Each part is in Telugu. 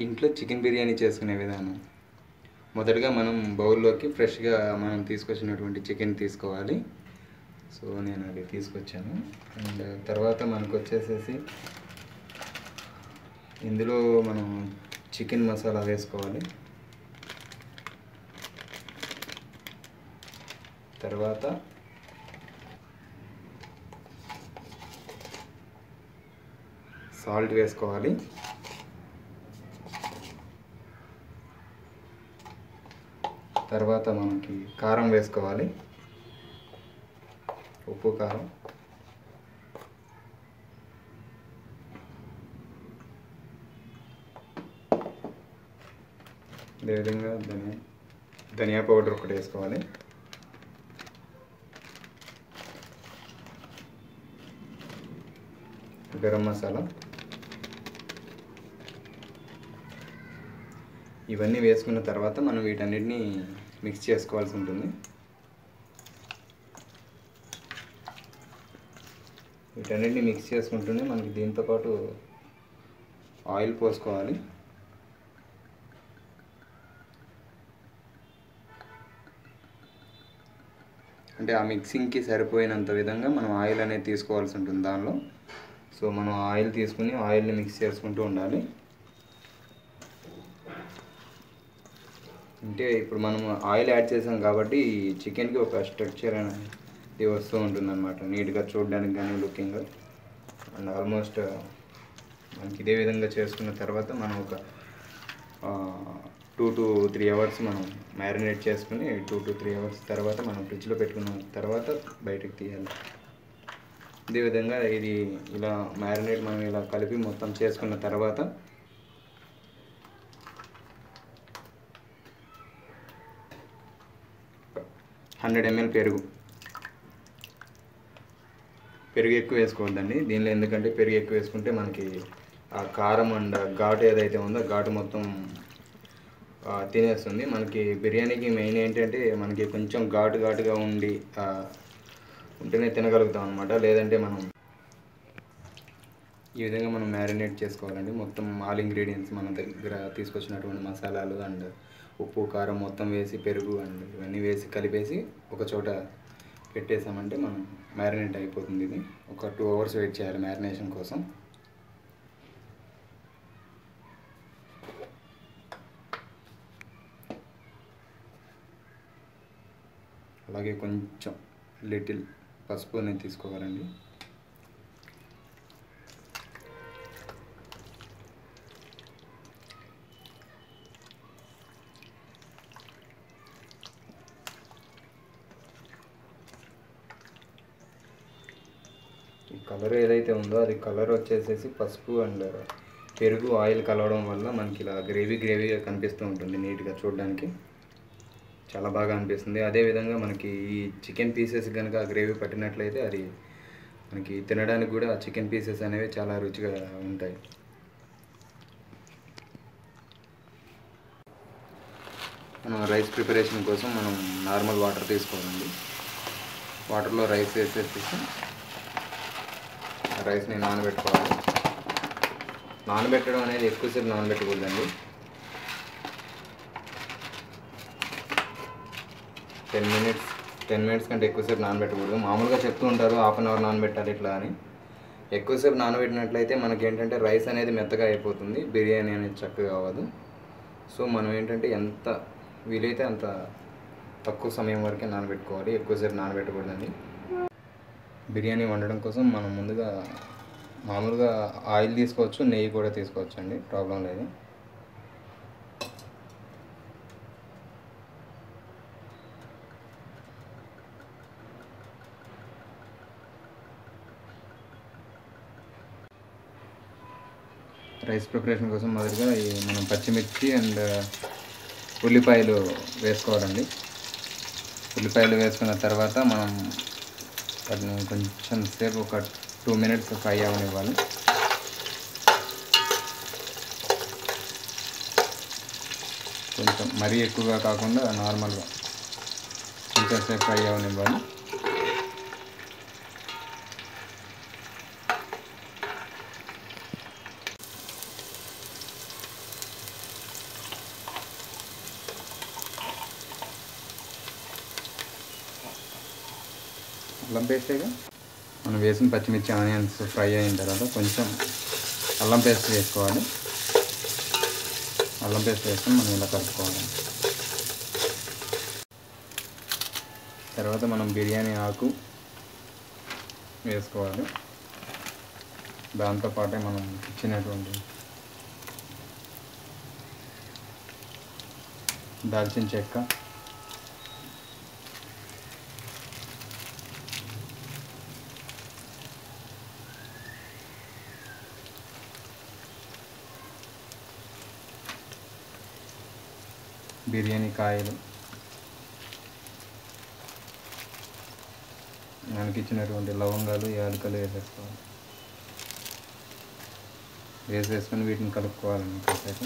ఇంట్లో చికెన్ బిర్యానీ చేసుకునే విధానం. మొదటగా మనం బౌల్లోకి ఫ్రెష్గా మనం తీసుకొచ్చినటువంటి చికెన్ తీసుకోవాలి. సో నేను అది తీసుకొచ్చాను. అండ్ తర్వాత మనకు వచ్చేసేసి ఇందులో మనం చికెన్ మసాలా వేసుకోవాలి. తర్వాత సాల్ట్ వేసుకోవాలి. తర్వాత మనకి కారం వేసుకోవాలి, ఉప్పు కారం. అదేవిధంగా ధనియా పౌడర్ ఒకటి వేసుకోవాలి. గరం మసాలా. ఇవన్నీ వేసుకున్న తర్వాత మనం వీటన్నిటిని మిక్స్ చేసుకోవాల్సి ఉంటుంది. వీటన్నిటిని మిక్స్ చేసుకుంటూనే మనకి దీంతోపాటు ఆయిల్ పోసుకోవాలి. అంటే ఆ మిక్సింగ్కి సరిపోయినంత విధంగా మనం ఆయిల్ అనేది తీసుకోవాల్సి ఉంటుంది దానిలో. సో మనం ఆయిల్ తీసుకుని ఆయిల్ని మిక్స్ చేసుకుంటూ ఉండాలి. అంటే ఇప్పుడు మనం ఆయిల్ యాడ్ చేసాం కాబట్టి చికెన్కి ఒక స్ట్రక్చర్ అనేది వస్తూ ఉంటుందన్నమాట, నీట్గా చూడడానికి కానీ లుకింగ్. అండ్ ఆల్మోస్ట్ మనకి ఇదే విధంగా చేసుకున్న తర్వాత మనం ఒక 2 to 3 అవర్స్ మనం మ్యారినేట్ చేసుకుని 2 to 3 అవర్స్ తర్వాత మనం ఫ్రిడ్జ్లో పెట్టుకున్న తర్వాత బయటకు తీయాలి. ఇదే విధంగా ఇది ఇలా మ్యారినేట్ మనం ఇలా కలిపి మొత్తం చేసుకున్న తర్వాత 100 ml పెరుగు ఎక్కువ వేసుకోవద్దండి దీనిలో. ఎందుకంటే పెరుగు ఎక్కువ వేసుకుంటే మనకి ఆ కారం అండ్ ఘాటు ఏదైతే ఉందో ఘాటు మొత్తం తినేస్తుంది. మనకి బిర్యానీకి మెయిన్ ఏంటంటే మనకి కొంచెం ఘాటుగా ఉంటేనే తినగలుగుతాం అనమాట. లేదంటే మనం ఈ విధంగా మనం మ్యారినేట్ చేసుకోవాలండి. మొత్తం ఆల్ ఇంగ్రీడియంట్స్ మన దగ్గర తీసుకొచ్చినటువంటి మసాలాలు అండ్ ఉప్పు కారం మొత్తం వేసి పెరుగు అండ్ ఇవన్నీ వేసి కలిపేసి ఒక చోట పెట్టేసామంటే మనం మ్యారినేట్ అయిపోతుంది. ఇది ఒక 2 అవర్స్ వెయిట్ చేయాలి మ్యారినేషన్ కోసం. అలాగే కొంచెం లిటిల్ పసుపు అనేది తీసుకోవాలండి. ఈ కలర్ ఏదైతే ఉందో అది కలర్ వచ్చేసేసి పసుపు అండ్ పెరుగు ఆయిల్ కలవడం వల్ల మనకి ఇలా గ్రేవీగా కనిపిస్తూ ఉంటుంది. నీట్గా చూడడానికి చాలా బాగా అనిపిస్తుంది. అదేవిధంగా మనకి ఈ చికెన్ పీసెస్ కనుక గ్రేవీ పట్టినట్లయితే అది మనకి తినడానికి కూడా చికెన్ పీసెస్ అనేవి చాలా రుచిగా ఉంటాయి. మనం రైస్ ప్రిపరేషన్ కోసం మనం నార్మల్ వాటర్ తీసుకోవాలండి. వాటర్లో రైస్ వేసేసి రైస్ని నానబెట్టుకోవాలి. నానబెట్టడం అనేది ఎక్కువసేపు నానబెట్టకూడదండి. 10 మినిట్స్ కంటే ఎక్కువసేపు నానబెట్టకూడదు. మామూలుగా చెప్తూ ఉంటారు 1/2 అవర్ నానబెట్టాలి ఇట్లా అని. ఎక్కువసేపు నానబెట్టినట్లయితే మనకి ఏంటంటే రైస్ అనేది మెత్తగా అయిపోతుంది, బిర్యానీ అనేది చక్కగా అవ్వదు. సో మనం ఏంటంటే ఎంత వీలైతే అంత తక్కువ సమయం వరకే నానబెట్టుకోవాలి, ఎక్కువసేపు నానబెట్టకూడదండి. బిర్యానీ వండడం కోసం మనం ముందుగా మామూలుగా ఆయిల్ తీసుకోవచ్చు, నెయ్యి కూడా తీసుకోవచ్చు అండి, ప్రాబ్లం లేదు. రైస్ ప్రిపరేషన్ కోసం మొదటిగా మనం పచ్చిమిర్చి అండ్ ఉల్లిపాయలు వేసుకోవాలండి. ఉల్లిపాయలు వేసుకున్న తర్వాత మనం వాటిని కొంచెం సేపు ఒక 2 మినిట్స్ ఫ్రై అవ్వనివ్వాలి. కొంచెం మరీ ఎక్కువగా కాకుండా నార్మల్గా కొంచెం సేపు ఫ్రై అవ్వనివ్వాలి. అల్లం పేస్టేగా మనం వేసిన పచ్చిమిర్చి ఆనియన్స్ ఫ్రై అయిన తర్వాత కొంచెం అల్లం పేస్ట్ వేసుకోవాలి. అల్లం పేస్ట్ వేసుకొని మనం ఇలా కలుపుకోవాలి. తర్వాత మనం బిర్యానీ ఆకు వేసుకోవాలి. దాంతోపాటే మనం ఇచ్చినటువంటి దాల్చిన చెక్క, బిర్యానీ కాయలు, మనకి ఇచ్చినటువంటి లవంగాలు, యాలకులు వేసేసుకోవాలి. వేసేసుకొని వీటిని కలుపుకోవాలండి కాసేపు.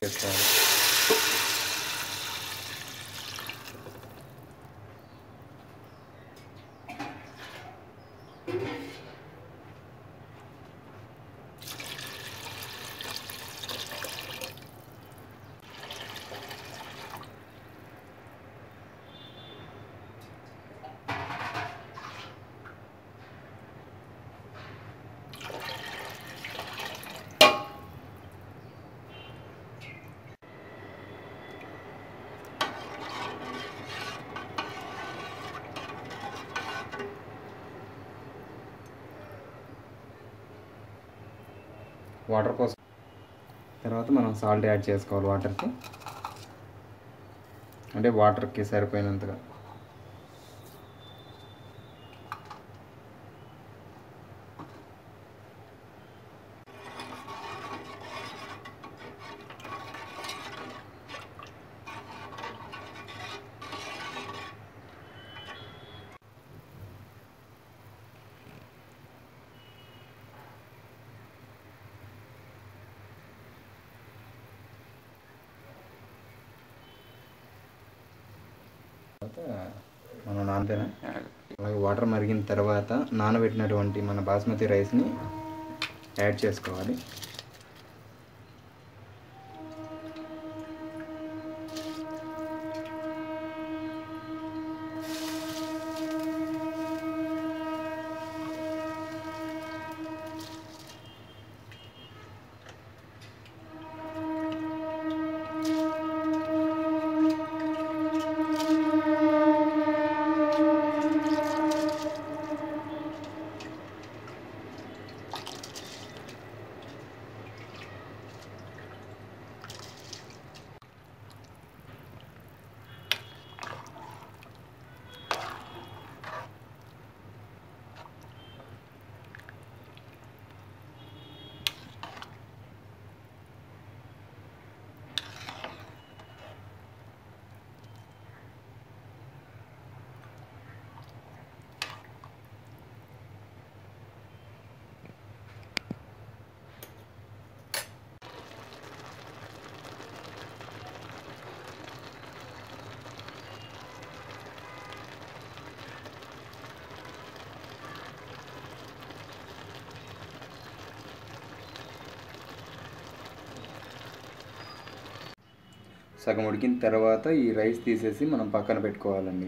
వేసుకోవాలి. వాటర్ కోసం తర్వాత మనం సాల్ట్ యాడ్ చేసుకోవాలి. వాటర్కి అంటే వాటర్కి సరిపోయినంతగా. మనం నానబెట్టిన అలాగే వాటర్ మరిగిన తర్వాత నానబెట్టినటువంటి మన బాస్మతి రైస్ని యాడ్ చేసుకోవాలి. సగం ఉడికిన తర్వాత ఈ రైస్ తీసేసి మనం పక్కన పెట్టుకోవాలండి.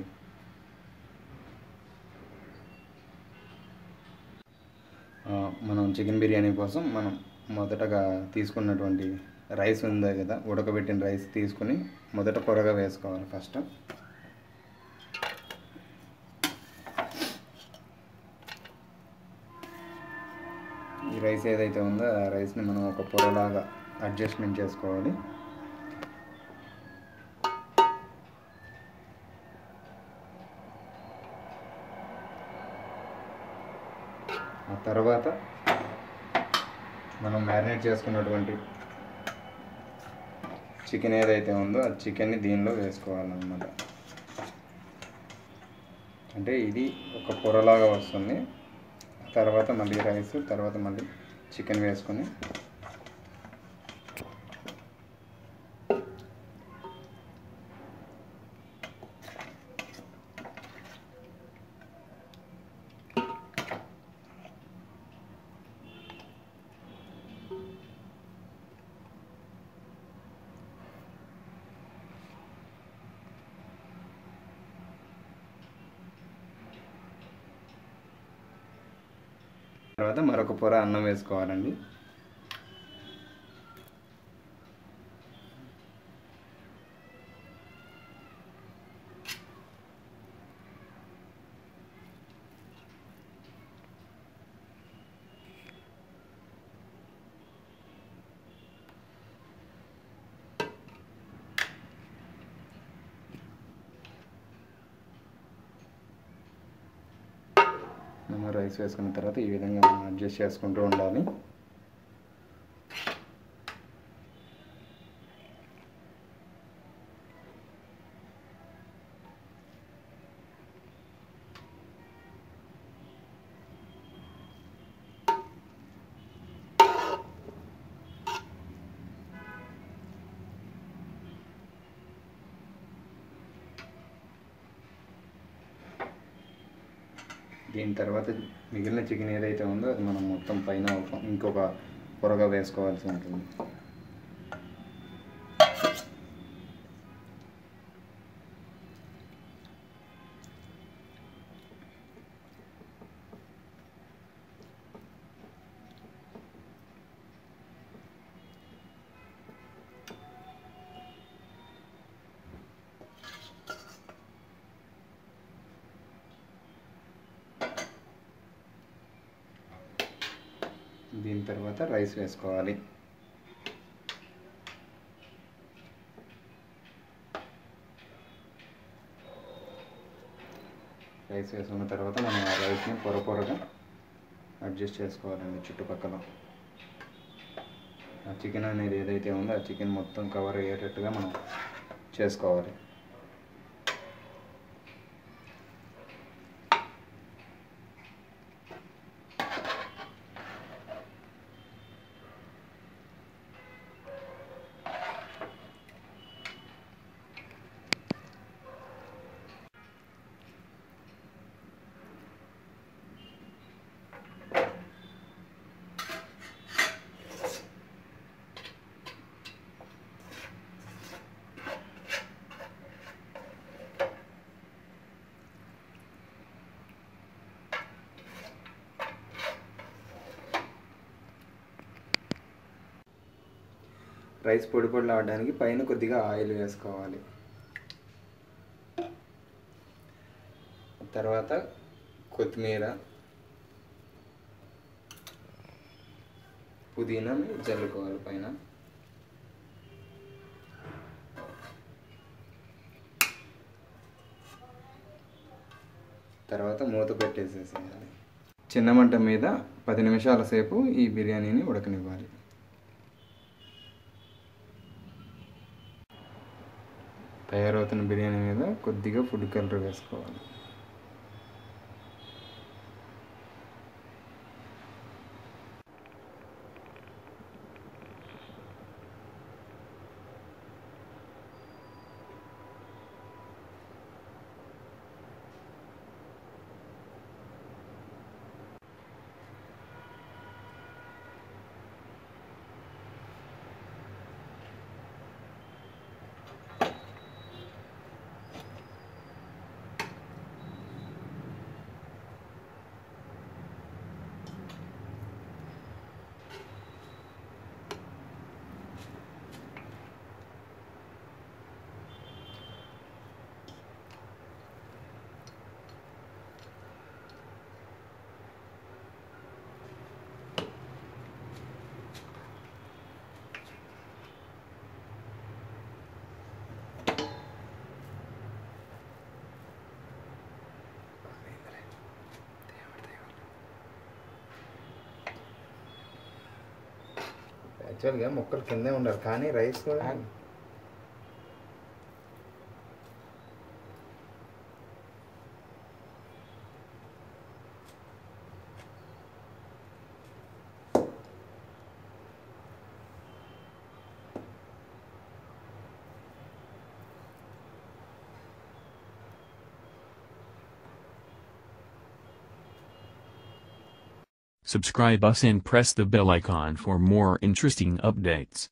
మనం చికెన్ బిర్యానీ కోసం మనం మొదటగా తీసుకున్నటువంటి రైస్ ఉంది కదా, ఉడకబెట్టిన రైస్ తీసుకుని మొదట పొరగా వేసుకోవాలి. ఫస్ట్ ఈ రైస్ ఏదైతే ఉందో ఆ రైస్ని మనం ఒక పొరలాగా అడ్జస్ట్మెంట్ చేసుకోవాలి. ఆ తర్వాత మనం మ్యారినేట్ చేసుకున్నటువంటి చికెన్ ఏదైతే ఉందో ఆ చికెన్ని దీనిలో వేసుకోవాలన్నమాట. అంటే ఇది ఒక పొరలాగా వస్తుంది. తర్వాత మళ్ళీ రైస్, తర్వాత మళ్ళీ చికెన్ వేసుకొని తర్వాత మరొక పొర అన్నం వేసుకోవాలండి. మనం రైస్ వేసుకున్న తర్వాత ఈ విధంగా మనం అడ్జస్ట్ చేసుకుంటూ ఉండాలి. దీని తర్వాత మిగిలిన చికెన్ ఏదైతే ఉందో అది మనం మొత్తం పైన ఇంకొక పొరగా వేసుకోవాల్సి ఉంటుంది. దీని తర్వాత రైస్ వేసుకోవాలి. రైస్ వేసుకున్న తర్వాత మనం ఆ రైస్ని పొరగా అడ్జస్ట్ చేసుకోవాలండి. చుట్టుపక్కల ఆ చికెన్ అనేది ఏదైతే ఉందో ఆ చికెన్ మొత్తం కవర్ అయ్యేటట్టుగా మనం చేసుకోవాలి. రైస్ పొడి ఆడడానికి పైన కొద్దిగా ఆయిల్ వేసుకోవాలి. తర్వాత కొత్తిమీర, పుదీనా జల్లుకోవాలి పైన. తర్వాత మూత పెట్టేసేసేయాలి. చిన్న మంట మీద 10 నిమిషాల సేపు ఈ బిర్యానీని ఉడకనివ్వాలి. తయారవుతున్న బిర్యానీ మీద కొద్దిగా ఫుడ్ కలర్ వేసుకోవాలి. యాక్చువల్గా ముక్కలు కిందే ఉండాలి, కానీ rice Subscribe us and press the bell icon for more interesting updates.